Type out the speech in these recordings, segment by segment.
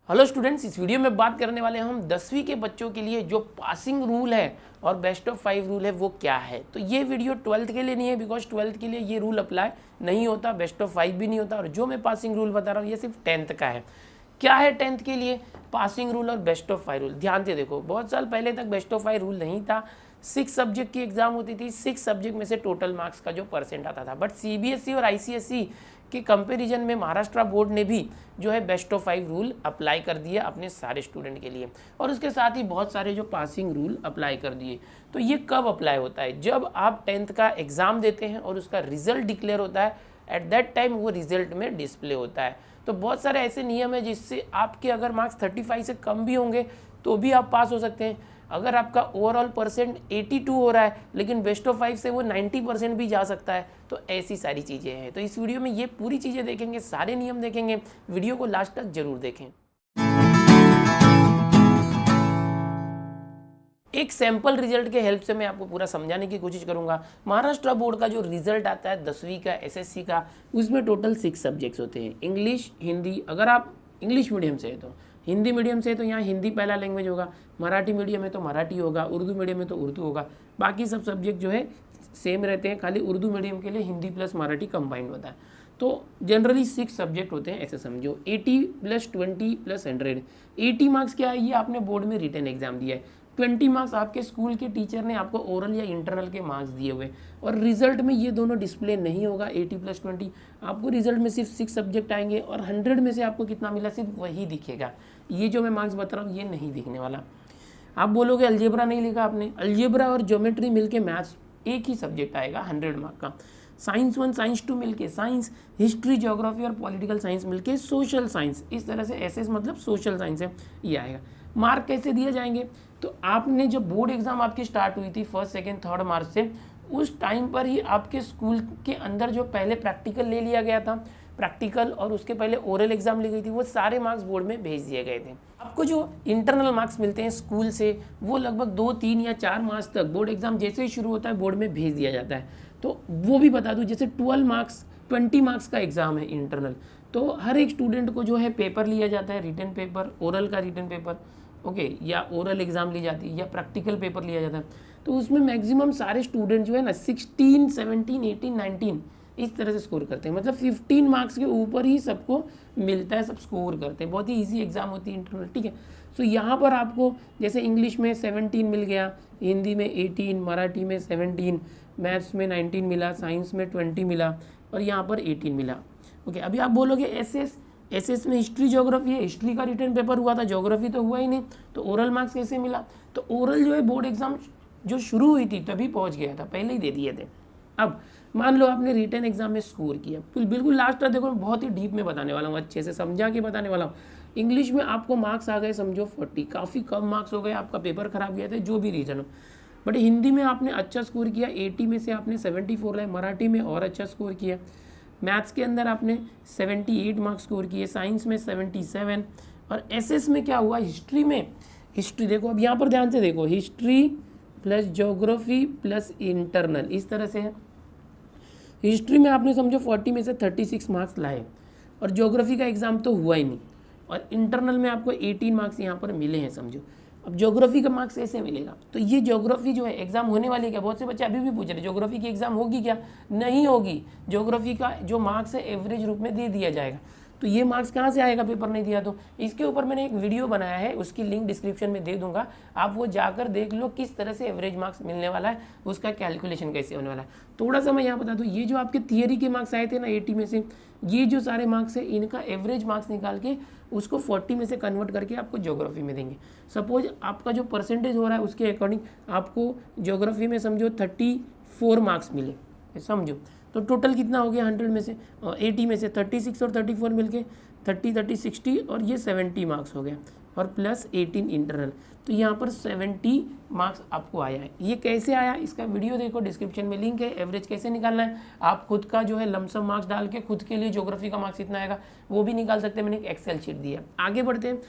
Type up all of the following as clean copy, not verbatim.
Hello students, इस video में बात करने वाले हैं हम 10वीं के बच्चों के लिए जो पासिंग रूल है और बेस्ट ऑफ 5 रूल है वो क्या है। तो ये वीडियो 12th के लिए नहीं है, बिकॉज 12th के लिए ये रूल अप्लाई नहीं होता, बेस्ट ऑफ 5 भी नहीं होता, और जो मैं पासिंग रूल बता रहा हूँ ये सिर्फ 10th का है। क्या है 10th के लिए पासिंग रूल और बेस्ट ऑफ 5 रूल? ध्यान से देखो, बहुत साल पहले तक बेस्ट ऑफ 5 रूल नहीं था। 6 सब्जेक्ट की एग्जाम होती थी, 6 सब्जेक्ट में से टोटल मार्क्स का जो परसेंट आता था। बट सीबीएसई और आईसीएसई के कंपैरिजन में महाराष्ट्र बोर्ड ने भी जो है बेस्ट ऑफ 5 रूल अप्लाई कर दिए अपने सारे स्टूडेंट के लिए, और उसके साथ ही बहुत सारे जो पासिंग रूल अप्लाई कर दिए। तो ये कब अप्लाई होता है? जब आप 10th का एग्जाम देते हैं और उसका रिजल्ट डिक्लेयर होता है, एट दैट टाइम वो रिजल्ट में डिस्प्ले होता है। तो बहुत सारे ऐसे नियम है जिससे आपके अगर मार्क्स 35 से कम भी होंगे तो भी आप पास हो सकते हैं। अगर आपका ओवरऑल परसेंट 82 हो रहा है लेकिन बेस्ट ऑफ 5 से वो 90% भी जा सकता है। तो ऐसी सारी चीज़ें हैं। तो इस वीडियो में ये पूरी चीज़ें देखेंगे, सारे नियम देखेंगे, वीडियो को लास्ट तक जरूर देखें। एक सैंपल रिजल्ट के हेल्प से मैं आपको पूरा समझाने की कोशिश करूंगा। महाराष्ट्र बोर्ड का जो रिजल्ट आता है 10वीं का एसएससी का, उसमें टोटल 6 सब्जेक्ट्स होते हैं, इंग्लिश, हिंदी। अगर आप इंग्लिश मीडियम से है तो हिंदी मीडियम से तो यहाँ हिंदी पहला लैंग्वेज होगा, मराठी मीडियम है तो मराठी होगा, उर्दू मीडियम है तो उर्दू होगा। बाकी सब सब्जेक्ट जो है सेम रहते हैं, खाली उर्दू मीडियम के लिए हिंदी प्लस मराठी कंबाइंड होता है। तो जनरली 6 सब्जेक्ट होते हैं, ऐसे समझो। 80 + 20 + 100। 80 मार्क्स क्या है? ये आपने बोर्ड में रिटन एग्जाम दिया है। 20 मार्क्स आपके स्कूल के टीचर ने आपको ओरल या इंटरनल के मार्क्स दिए हुए, और रिजल्ट में ये दोनों डिस्प्ले नहीं होगा। 80 + 20 आपको रिजल्ट में सिर्फ 6 सब्जेक्ट आएंगे, और 100 में से आपको कितना मिला सिर्फ वही दिखेगा। ये जो मैं मार्क्स बता रहा हूँ ये नहीं दिखने वाला। आप बोलोगे अलजेब्रा नहीं लिखा आपने, अलजेब्रा और ज्योमेट्री मिलके मैथ्स एक ही सब्जेक्ट आएगा 100 मार्क का। साइंस 1 साइंस 2 मिलके साइंस, हिस्ट्री, ज्योग्राफी और पॉलिटिकल साइंस मिलके सोशल साइंस। इस तरह से एसएस मतलब सोशल साइंस है, ये आएगा। मार्क कैसे दिए जाएंगे? तो आपने जब बोर्ड एग्जाम आपकी स्टार्ट हुई थी 1st, 2nd, 3rd मार्च से, उस टाइम पर ही आपके स्कूल के अंदर जो पहले प्रैक्टिकल ले लिया गया था, प्रैक्टिकल और उसके पहले ओरल एग्जाम ली गई थी, वो सारे मार्क्स बोर्ड में भेज दिए गए थे। आपको जो इंटरनल मार्क्स मिलते हैं स्कूल से, वो लगभग 2, 3 या 4 मार्च तक बोर्ड एग्जाम जैसे ही शुरू होता है बोर्ड में भेज दिया जाता है। तो वो भी बता दूं, जैसे 12 मार्क्स 20 मार्क्स का एग्जाम है इंटरनल, तो हर एक स्टूडेंट को जो है पेपर लिया जाता है, रिटन पेपर, ओरल का रिटन पेपर, ओके, या ओरल एग्जाम ली जाती है या प्रैक्टिकल पेपर लिया जाता है। तो उसमें मैक्सिमम सारे स्टूडेंट जो है ना 16, 17, 18, 19 इस तरह से स्कोर करते हैं। मतलब 15 मार्क्स के ऊपर ही सबको मिलता है, सब स्कोर करते हैं। बहुत ही ईजी एग्जाम होती है इंटरनल, ठीक है। सो यहाँ पर आपको जैसे इंग्लिश में 17 मिल गया, हिंदी में 18, मराठी में 17, मैथ्स में 19 मिला, साइंस में 20 मिला, और यहाँ पर 18 मिला। ओके, अभी आप बोलोगे एसएस में हिस्ट्री, ज्योग्राफी है, हिस्ट्री का रिटर्न पेपर हुआ था, ज्योग्राफी तो हुआ ही नहीं, तो ओरल मार्क्स कैसे मिला? तो ओरल जो है बोर्ड एग्जाम जो शुरू हुई थी तभी पहुंच गया था, पहले ही दे दिए थे। अब मान लो आपने रिटन एग्जाम में स्कोर किया, बिल्कुल लास्ट तक देखो, बहुत ही डीप में बताने वाला हूँ, अच्छे से समझा के बताने वाला हूँ। इंग्लिश में आपको मार्क्स आ गए समझो 40, काफ़ी कम मार्क्स हो गए, आपका पेपर खराब गया था, जो भी रीज़न हो। बट हिंदी में आपने अच्छा स्कोर किया, 80 में से आपने 74 लाए, मराठी में और अच्छा स्कोर किया, मैथ्स के अंदर आपने 78 मार्क्स स्कोर किए, साइंस में 77, और एसएस में क्या हुआ? हिस्ट्री में, हिस्ट्री देखो, अब यहाँ पर ध्यान से देखो, history plus geography plus internal, इस तरह से है। हिस्ट्री में आपने समझो 40 में से 36 मार्क्स लाए, और ज्योग्राफी का एग्जाम तो हुआ ही नहीं, और इंटरनल में आपको 18 मार्क्स यहाँ पर मिले हैं समझो। अब ज्योग्राफी का मार्क्स कैसे मिलेगा? तो ये ज्योग्राफी जो है एग्जाम होने वाली है क्या? बहुत से बच्चे अभी भी पूछ रहे ज्योग्राफी की एग्जाम होगी क्या? नहीं होगी। ज्योग्राफी का जो मार्क्स है एवरेज रूप में दे दिया जाएगा। तो ये मार्क्स कहाँ से आएगा पेपर नहीं दिया तो? इसके ऊपर मैंने एक वीडियो बनाया है, उसकी लिंक डिस्क्रिप्शन में दे दूंगा, आप वो जाकर देख लो किस तरह से एवरेज मार्क्स मिलने वाला है, उसका कैलकुलेशन कैसे होने वाला है। थोड़ा सा मैं यहाँ बता दूँ, ये जो आपके थियरी के मार्क्स आए थे ना 80 में से, ये जो सारे मार्क्स है इनका एवरेज मार्क्स निकाल के उसको 40 में से कन्वर्ट करके आपको ज्योग्राफी में देंगे। सपोज आपका जो परसेंटेज हो रहा है उसके अकॉर्डिंग आपको ज्योग्राफी में समझो 34 मार्क्स मिले, समझो, तो टोटल कितना हो गया 100 में से, 80 में से 36 और 34 मिलके 30, 30, 60, और ये 70 मार्क्स हो गया, और प्लस 18 इंटरनल। तो यहाँ पर 70 मार्क्स आपको आया है। ये कैसे आया? इसका वीडियो देखो, डिस्क्रिप्शन में लिंक है। एवरेज कैसे निकालना है, आप खुद का जो है लमसम मार्क्स डाल के खुद के लिए ज्योग्राफी का मार्क्स इतना आएगा वो भी निकाल सकते हैं। मैंने एक एक्सेल शीट दिया। आगे बढ़ते हैं,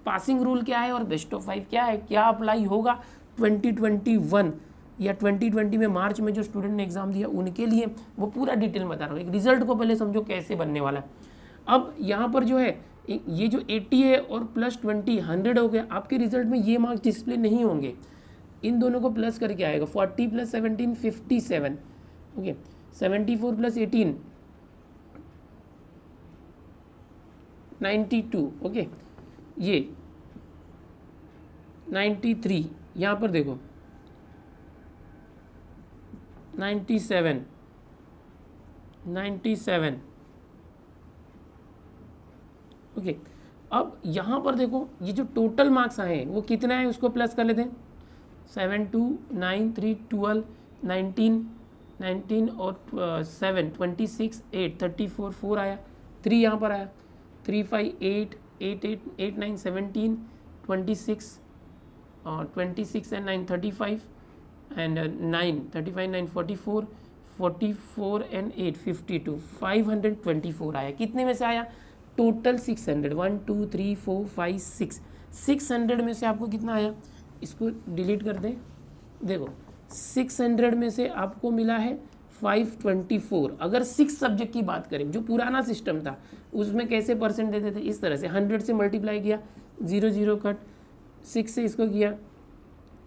पासिंग रूल क्या है और बेस्ट ऑफ 5 क्या है, क्या अप्लाई होगा 2021 या 2020 में मार्च में जो स्टूडेंट ने एग्जाम दिया उनके लिए, वो पूरा डिटेल में बता रहा हूँ। एक रिजल्ट को पहले समझो कैसे बनने वाला है। अब यहाँ पर जो है ये जो 80 है और प्लस 20 100 हो गया, आपके रिजल्ट में ये मार्क्स डिस्प्ले नहीं होंगे, इन दोनों को प्लस करके आएगा 40 + 17 57, ओके 74 + 18 92, ओके ये 93, यहाँ पर देखो 97, ओके अब यहाँ पर देखो ये जो टोटल मार्क्स आए हैं वो कितना है उसको प्लस कर लेते हैं, 7 2 9 3 12 19 और 7 26 8 34 4 आया, 3 यहाँ पर आया, 3 5 8 8 8 9 17 26 और 26 and 9 35 and 9 35 9 44 and 8 52 524 आया। कितने में से आया? टोटल 600, 1 2 3 4 5 6 600 में से आपको कितना आया? इसको डिलीट कर दें, देखो 600 में से आपको मिला है 524। अगर 6 सब्जेक्ट की बात करें, जो पुराना सिस्टम था उसमें कैसे परसेंट देते थे, इस तरह से 100 से मल्टीप्लाई किया, 0 0 कट, 6 से इसको किया,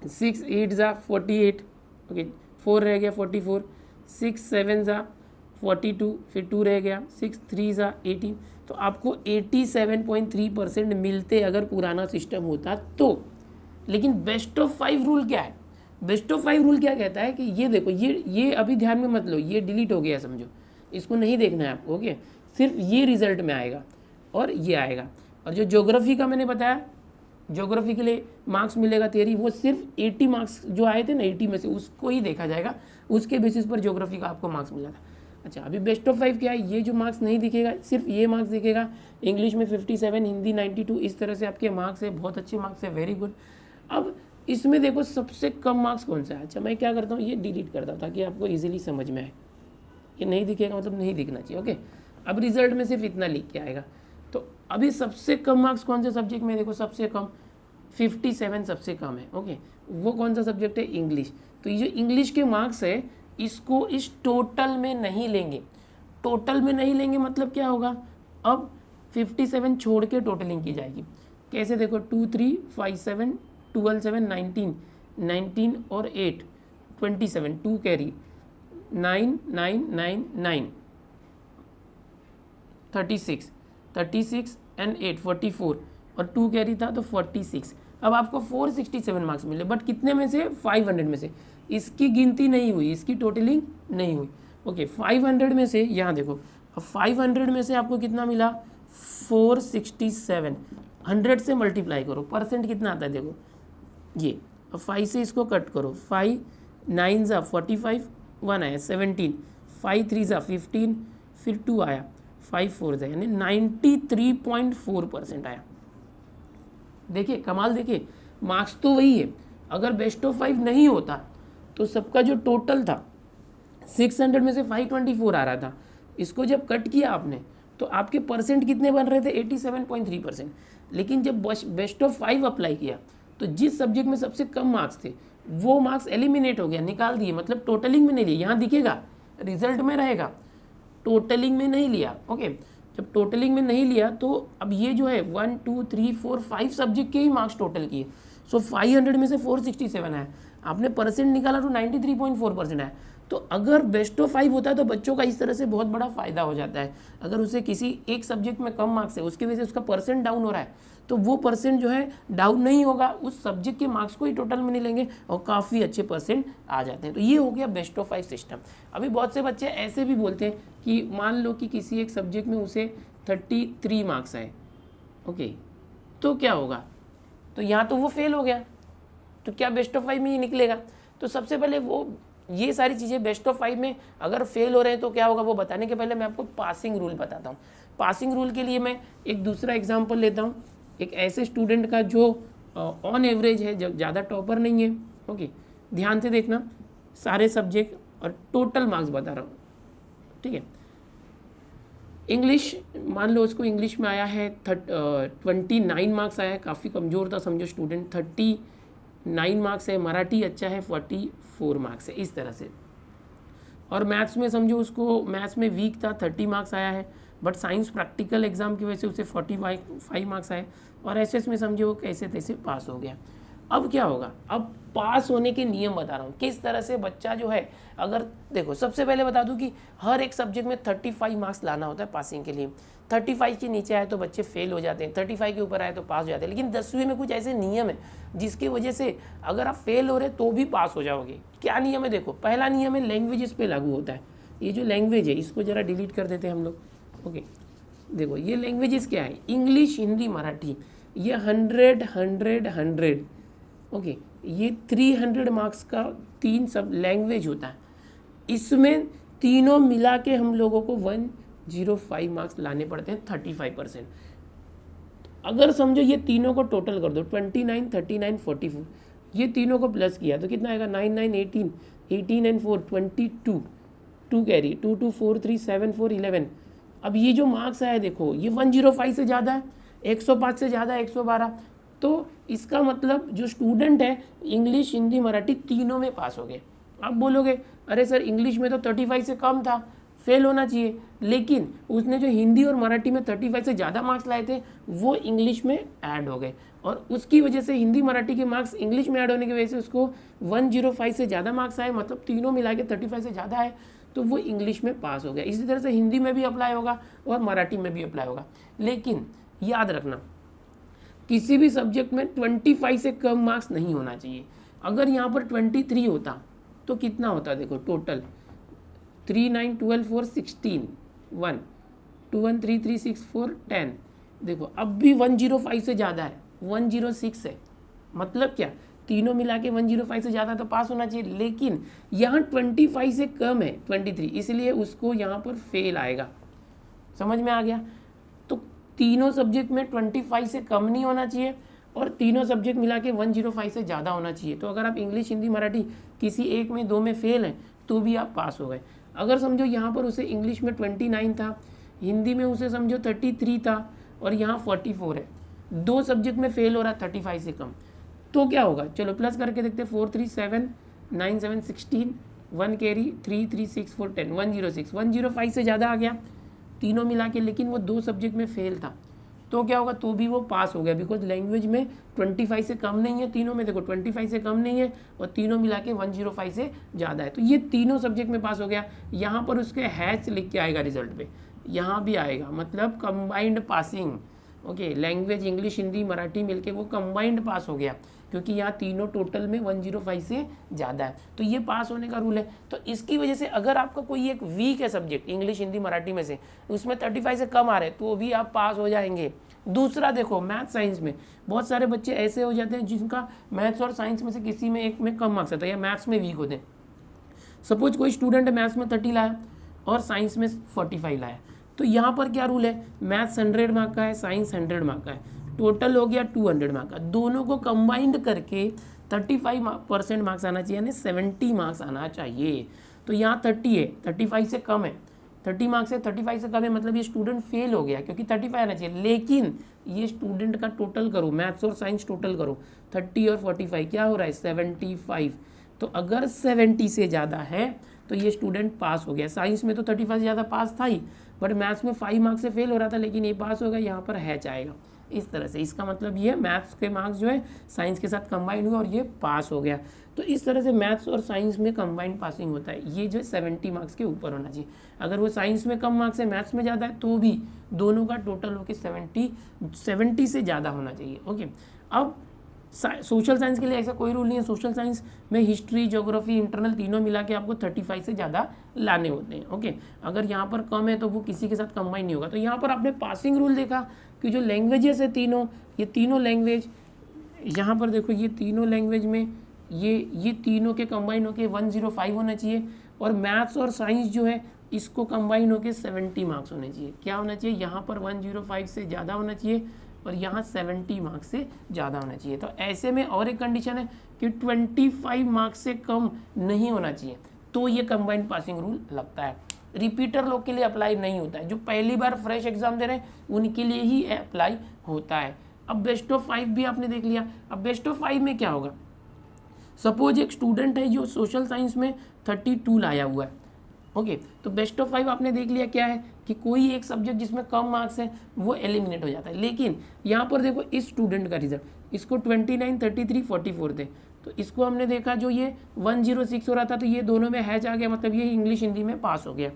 6 8 ज़ा 48, ओके 4 रह गया 44, 6 7 ज़ा 42, फिर 2 रह गया, 6 3 ज़ा 18। तो आपको 87.3% मिलते अगर पुराना सिस्टम होता तो। लेकिन बेस्ट ऑफ 5 रूल क्या है? बेस्ट ऑफ 5 रूल क्या कहता है कि ये देखो, ये अभी ध्यान में मत लो, ये डिलीट हो गया समझो, इसको नहीं देखना है आपको, ओके सिर्फ ये रिजल्ट में आएगा और ये आएगा। और जो ज्योग्राफी का मैंने बताया, ज्योग्राफी के लिए मार्क्स मिलेगा थियरी, वो सिर्फ 80 मार्क्स जो आए थे ना 80 में से उसको ही देखा जाएगा, उसके बेसिस पर ज्योग्राफी का आपको मार्क्स मिला था। अच्छा अभी बेस्ट ऑफ 5 क्या है? ये जो मार्क्स नहीं दिखेगा, सिर्फ ये मार्क्स दिखेगा। इंग्लिश में 57, हिंदी 92, इस तरह से आपके मार्क्स है, बहुत अच्छे मार्क्स है, वेरी गुड। अब इसमें देखो सबसे कम मार्क्स कौन सा है? अच्छा मैं क्या करता हूँ, ये डिलीट करता हूँ ताकि आपको ईजिली समझ में आए। ये नहीं दिखेगा मतलब नहीं दिखना चाहिए, ओके। अब रिजल्ट में सिर्फ इतना लिख के आएगा। तो अभी सबसे कम मार्क्स कौन से सब्जेक्ट में? देखो सबसे कम 57 सबसे कम है, ओके। वो कौन सा सब्जेक्ट है? इंग्लिश। तो ये जो इंग्लिश के मार्क्स है इसको इस टोटल में नहीं लेंगे। टोटल में नहीं लेंगे मतलब क्या होगा? अब 57 छोड़ के टोटलिंग की जाएगी। कैसे? देखो 2 3 5 7 12 7 19 और 8 27, 2 कैरी 9 9 9 9 36 एंड 8 44 और 2 कैरी था तो 46। अब आपको 467 मार्क्स मिले, बट कितने में से? 500 में से। इसकी गिनती नहीं हुई, इसकी टोटलिंग नहीं हुई, ओके। 500 में से यहाँ देखो, अब 500 में से आपको कितना मिला? 467। 100 से मल्टीप्लाई करो, परसेंट कितना आता है देखो ये। अब 5 से इसको कट करो, 5 9 ज़ा 45, 1 आया 17, 5 3 ज़ा 15, फिर 2 आया, 5 4 ज़ा, यानी 93.4% आया। देखिए कमाल, देखिए मार्क्स तो वही है। अगर बेस्ट ऑफ 5 नहीं होता तो सबका जो टोटल था 600 में से 524 आ रहा था, इसको जब कट किया आपने तो आपके परसेंट कितने बन रहे थे? 87.3%। लेकिन जब बेस्ट ऑफ 5 अप्लाई किया तो जिस सब्जेक्ट में सबसे कम मार्क्स थे वो मार्क्स एलिमिनेट हो गया, निकाल दिए, मतलब टोटलिंग में नहीं लिए। यहाँ दिखेगा रिजल्ट में रहेगा, टोटलिंग में नहीं लिया, ओके। जब टोटलिंग में नहीं लिया तो अब ये जो है 1 2 3 4 5 सब्जेक्ट के ही मार्क्स टोटल किए। सो 500 में से 467 है, आपने परसेंट निकाला तो 93.4% है। तो अगर बेस्ट ऑफ 5 होता है तो बच्चों का इस तरह से बहुत बड़ा फ़ायदा हो जाता है। अगर उसे किसी एक सब्जेक्ट में कम मार्क्स है, उसकी वजह से उसका परसेंट डाउन हो रहा है, तो वो परसेंट जो है डाउन नहीं होगा, उस सब्जेक्ट के मार्क्स को ही टोटल में नहीं लेंगे और काफ़ी अच्छे परसेंट आ जाते हैं। तो ये हो गया बेस्ट ऑफ 5 सिस्टम। अभी बहुत से बच्चे ऐसे भी बोलते हैं कि मान लो कि किसी एक सब्जेक्ट में उसे 33 मार्क्स आए, ओके, तो क्या होगा? तो यहाँ तो वो फेल हो गया, तो क्या बेस्ट ऑफ 5 में ही निकलेगा? तो सबसे पहले वो ये सारी चीज़ें बेस्ट ऑफ 5 में अगर फेल हो रहे हैं तो क्या होगा वो बताने के पहले मैं आपको पासिंग रूल बताता हूँ। पासिंग रूल के लिए मैं एक दूसरा एग्जांपल लेता हूँ, एक ऐसे स्टूडेंट का जो ऑन एवरेज है, जब ज़्यादा टॉपर नहीं है, ओके। ध्यान से देखना सारे सब्जेक्ट और टोटल मार्क्स बता रहा हूँ, ठीक है। इंग्लिश मान लो उसको इंग्लिश में आया है 29 मार्क्स आया है, काफ़ी कमज़ोर था समझो स्टूडेंट, 39 मार्क्स है। मराठी अच्छा है, 44 मार्क्स है, इस तरह से। और मैथ्स में समझो उसको मैथ्स में वीक था, 30 मार्क्स आया है। बट साइंस प्रैक्टिकल एग्जाम की वजह से उसे 45 मार्क्स आए और एसएस में समझे वो कैसे तैसे पास हो गया। अब क्या होगा, अब पास होने के नियम बता रहा हूँ किस तरह से बच्चा जो है, अगर देखो सबसे पहले बता दूँ कि हर एक सब्जेक्ट में 35 मार्क्स लाना होता है पासिंग के लिए। 35 के नीचे आए तो बच्चे फेल हो जाते हैं, 35 के ऊपर आए तो पास हो जाते हैं। लेकिन 10वीं में कुछ ऐसे नियम है जिसकी वजह से अगर आप फेल हो रहे तो भी पास हो जाओगे। क्या नियम है देखो, पहला नियम है लैंग्वेजेस पे लागू होता है। ये जो लैंग्वेज है इसको जरा डिलीट कर देते हैं हम लोग। ओके देखो ये लैंग्वेजेस क्या है, इंग्लिश हिंदी मराठी, ये 100 ओके ये 300 मार्क्स का 3 सब लैंग्वेज होता है। इसमें तीनों मिला के हम लोगों को 105 मार्क्स लाने पड़ते हैं, 35%। अगर समझो ये तीनों को टोटल कर दो 29, 39, 44, ये तीनों को प्लस किया तो कितना आएगा 9, 9, 18, 18 एंड 4 22, 2 कैरी 2, 2, 4, 3, 7, 4, 11। अब ये जो मार्क्स आया देखो ये 105 से ज़्यादा है, 105 से ज़्यादा है 112। तो इसका मतलब जो स्टूडेंट है इंग्लिश हिंदी मराठी तीनों में पास हो गए। आप बोलोगे अरे सर इंग्लिश में तो 35 से कम था, फेल होना चाहिए, लेकिन उसने जो हिंदी और मराठी में 35 से ज़्यादा मार्क्स लाए थे वो इंग्लिश में ऐड हो गए और उसकी वजह से हिंदी मराठी के मार्क्स इंग्लिश में ऐड होने की वजह से उसको 105 से ज़्यादा मार्क्स आए, मतलब तीनों मिला के 35 से ज़्यादा है तो वो इंग्लिश में पास हो गया। इसी तरह से हिंदी में भी अप्लाई होगा और मराठी में भी अप्लाई होगा। लेकिन याद रखना किसी भी सब्जेक्ट में 25 से कम मार्क्स नहीं होना चाहिए। अगर यहाँ पर 23 होता तो कितना होता देखो टोटल 3, 9, 12, 4, 16, 1, 2, 1, 3, 3, 6, 4, 10। देखो अब भी 105 से ज़्यादा है, 106 है, मतलब क्या तीनों मिला के 105 से ज़्यादा तो पास होना चाहिए। लेकिन यहाँ 25 से कम है 23, इसलिए उसको यहाँ पर फेल आएगा। समझ में आ गया? तो तीनों सब्जेक्ट में 25 से कम नहीं होना चाहिए और तीनों सब्जेक्ट मिला के 105 से ज़्यादा होना चाहिए। तो अगर आप इंग्लिश हिंदी मराठी किसी एक में 2 में फेल हैं तो भी आप पास हो गए। अगर समझो यहाँ पर उसे इंग्लिश में 29 था, हिंदी में उसे समझो 33 था और यहाँ 44 है, 2 सब्जेक्ट में फेल हो रहा है 35 से कम, तो क्या होगा चलो प्लस करके देखते हैं। 4, 3, 7, 9, 7, 16, 1 कैरी 3, 3, 6, 4, 10, 106, 105 से ज़्यादा आ गया तीनों मिला के, लेकिन वो 2 सब्जेक्ट में फेल था तो क्या होगा, तो भी वो पास हो गया। बिकॉज लैंग्वेज में 25 से कम नहीं है, तीनों में देखो 25 से कम नहीं है और तीनों मिला के 105 से ज़्यादा है, तो ये तीनों सब्जेक्ट में पास हो गया। यहाँ पर उसके हैच लिख के आएगा रिजल्ट पे, यहाँ भी आएगा, मतलब combined passing. Okay language English Hindi Marathi मिलके वो कंबाइंड पास हो गया क्योंकि यहाँ तीनों टोटल में 105 से ज़्यादा है, तो ये पास होने का रूल है। तो इसकी वजह से अगर आपका कोई एक वीक है सब्जेक्ट इंग्लिश हिंदी मराठी में से, उसमें 35 से कम आ रहे तो भी आप पास हो जाएंगे। दूसरा देखो मैथ साइंस में बहुत सारे बच्चे ऐसे हो जाते हैं जिनका मैथ्स और साइंस में से किसी में एक में कम मार्क्स आता है या मैथ्स में वीक होते हैं। सपोज कोई स्टूडेंट मैथ्स में 30 लाया और साइंस में 45 लाया, तो यहाँ पर क्या रूल है, मैथ्स 100 मार्क का है, साइंस 100 मार्क का है, टोटल हो गया 200 मार्क का। दोनों को कंबाइंड करके 35% मार्क्स आना चाहिए, यानी 70 मार्क्स आना चाहिए। तो यहाँ 30 है, 35 से कम है, 30 मार्क्स है, 35 से कम है, मतलब ये स्टूडेंट फेल हो गया क्योंकि 35 आना चाहिए। लेकिन ये स्टूडेंट का टोटल करो, मैथ्स और साइंस टोटल करो, 30 और 45 क्या हो रहा है 75। तो अगर 70 से ज़्यादा है तो ये स्टूडेंट पास हो गया। साइंस में तो 35 से ज़्यादा पास था ही, बट मैथ्स में 5 मार्क्स से फेल हो रहा था, लेकिन ये पास हो गया, यहाँ पर हैच आएगा इस तरह से। इसका मतलब ये मैथ्स के मार्क्स जो है साइंस के साथ कंबाइंड हुए और ये पास हो गया। तो इस तरह से मैथ्स और साइंस में कंबाइंड पासिंग होता है। ये जो 70 मार्क्स के ऊपर होना चाहिए। अगर वो साइंस में कम मार्क्स है मैथ्स में ज़्यादा है तो भी दोनों का टोटल होकर 70 से ज़्यादा होना चाहिए। ओके अब सोशल साइंस के लिए ऐसा कोई रूल नहीं है। सोशल साइंस में हिस्ट्री ज्योग्राफी इंटरनल तीनों मिला के आपको 35 से ज़्यादा लाने होते हैं। ओके अगर यहाँ पर कम है तो वो किसी के साथ कंबाइन नहीं होगा। तो यहाँ पर आपने पासिंग रूल देखा कि जो लैंग्वेजेस है तीनों, ये तीनों लैंग्वेज यहाँ पर देखो, ये तीनों लैंग्वेज में ये तीनों के कंबाइन होके 105 होना चाहिए और मैथ्स और साइंस जो है इसको कंबाइन होके 70 मार्क्स होने चाहिए। क्या होना चाहिए, यहाँ पर 105 से ज़्यादा होना चाहिए और यहाँ 70 मार्क्स से ज़्यादा होना चाहिए। तो ऐसे में और एक कंडीशन है कि 25 मार्क्स से कम नहीं होना चाहिए, तो ये कंबाइंड पासिंग रूल लगता है। रिपीटर लोग के लिए अप्लाई नहीं होता है, जो पहली बार फ्रेश एग्जाम दे रहे हैं उनके लिए ही अप्लाई होता है। अब बेस्ट ऑफ 5 भी आपने देख लिया। अब बेस्ट ऑफ 5 में क्या होगा, सपोज एक स्टूडेंट है जो सोशल साइंस में 32 लाया हुआ है, ओके, तो बेस्ट ऑफ 5 आपने देख लिया क्या है कि कोई एक सब्जेक्ट जिसमें कम मार्क्स हैं वो एलिमिनेट हो जाता है। लेकिन यहाँ पर देखो इस स्टूडेंट का रिजल्ट, इसको 29, 33, 44 थे, तो इसको हमने देखा जो ये 106 हो रहा था तो ये दोनों में हैच आ गया, मतलब ये इंग्लिश हिंदी में पास हो गया।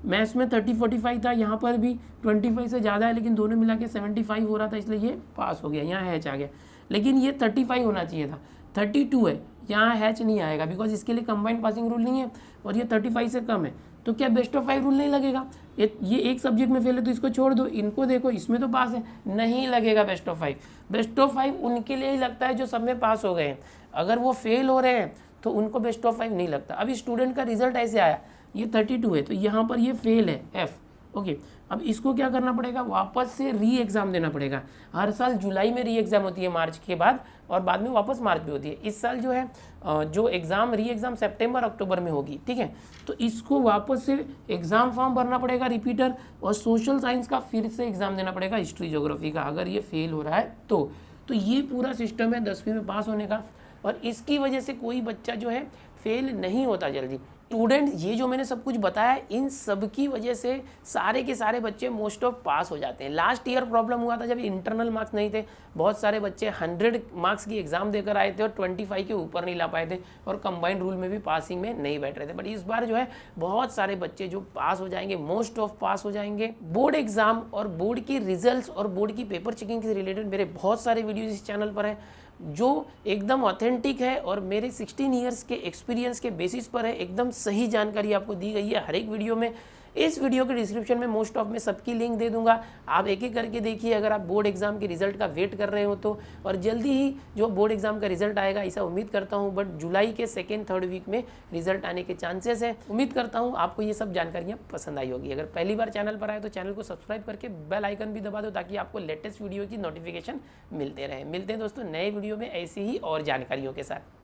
मैथ्स में 30, 45 था, यहाँ पर भी 25 से ज़्यादा है लेकिन दोनों मिला के 75 हो रहा था, इसलिए ये पास हो गया, यहाँ हैच आ गया। लेकिन ये 35 होना चाहिए था, 32 है, यहाँ हैच नहीं आएगा बिकॉज इसके लिए कंबाइंड पासिंग रूल नहीं है और ये 35 से कम है, तो क्या बेस्ट ऑफ 5 रूल नहीं लगेगा? ये एक सब्जेक्ट में फेल है तो इसको छोड़ दो, इनको देखो इसमें तो पास है, नहीं लगेगा बेस्ट ऑफ 5। बेस्ट ऑफ 5 उनके लिए ही लगता है जो सब में पास हो गए हैं, अगर वो फेल हो रहे हैं तो उनको बेस्ट ऑफ 5 नहीं लगता। अभी स्टूडेंट का रिजल्ट ऐसे आया, ये 32 है तो यहाँ पर ये फेल है F। ओके, अब इसको क्या करना पड़ेगा, वापस से री एग्ज़ाम देना पड़ेगा। हर साल जुलाई में री एग्ज़ाम होती है मार्च के बाद, और बाद में वापस मार्च में होती है। इस साल जो है जो एग्ज़ाम री एग्ज़ाम सितंबर अक्टूबर में होगी, ठीक है। तो इसको वापस से एग्ज़ाम फॉर्म भरना पड़ेगा रिपीटर, और सोशल साइंस का फिर से एग्ज़ाम देना पड़ेगा, हिस्ट्री ज्योग्राफी का, अगर ये फेल हो रहा है तो ये पूरा सिस्टम है 10वीं में पास होने का। और इसकी वजह से कोई बच्चा जो है फेल नहीं होता जल्दी। स्टूडेंट ये जो मैंने सब कुछ बताया इन सब की वजह से सारे के सारे बच्चे मोस्ट ऑफ पास हो जाते हैं। लास्ट ईयर प्रॉब्लम हुआ था जब इंटरनल मार्क्स नहीं थे, बहुत सारे बच्चे 100 मार्क्स की एग्जाम देकर आए थे और 25 के ऊपर नहीं ला पाए थे और कंबाइंड रूल में भी पासिंग में नहीं बैठ रहे थे। बट इस बार जो है बहुत सारे बच्चे जो पास हो जाएंगे, मोस्ट ऑफ पास हो जाएंगे। बोर्ड एग्जाम और बोर्ड की रिजल्ट्स और बोर्ड की पेपर चेकिंग से रिलेटेड मेरे बहुत सारे वीडियोज इस चैनल पर है जो एकदम ऑथेंटिक है और मेरे 16 ईयर्स के एक्सपीरियंस के बेसिस पर है। एकदम सही जानकारी आपको दी गई है हर एक वीडियो में। इस वीडियो के डिस्क्रिप्शन में मोस्ट ऑफ में सबकी लिंक दे दूंगा, आप एक एक करके देखिए अगर आप बोर्ड एग्जाम के रिजल्ट का वेट कर रहे हो तो। और जल्दी ही जो बोर्ड एग्जाम का रिजल्ट आएगा ऐसा उम्मीद करता हूँ, बट जुलाई के 2nd, 3rd वीक में रिजल्ट आने के चांसेस है। उम्मीद करता हूँ आपको ये सब जानकारियाँ पसंद आई होगी। अगर पहली बार चैनल पर आए तो चैनल को सब्सक्राइब करके बेल आइकन भी दबा दो ताकि आपको लेटेस्ट वीडियो की नोटिफिकेशन मिलते रहे। मिलते हैं दोस्तों नए वीडियो में ऐसी ही और जानकारियों के साथ।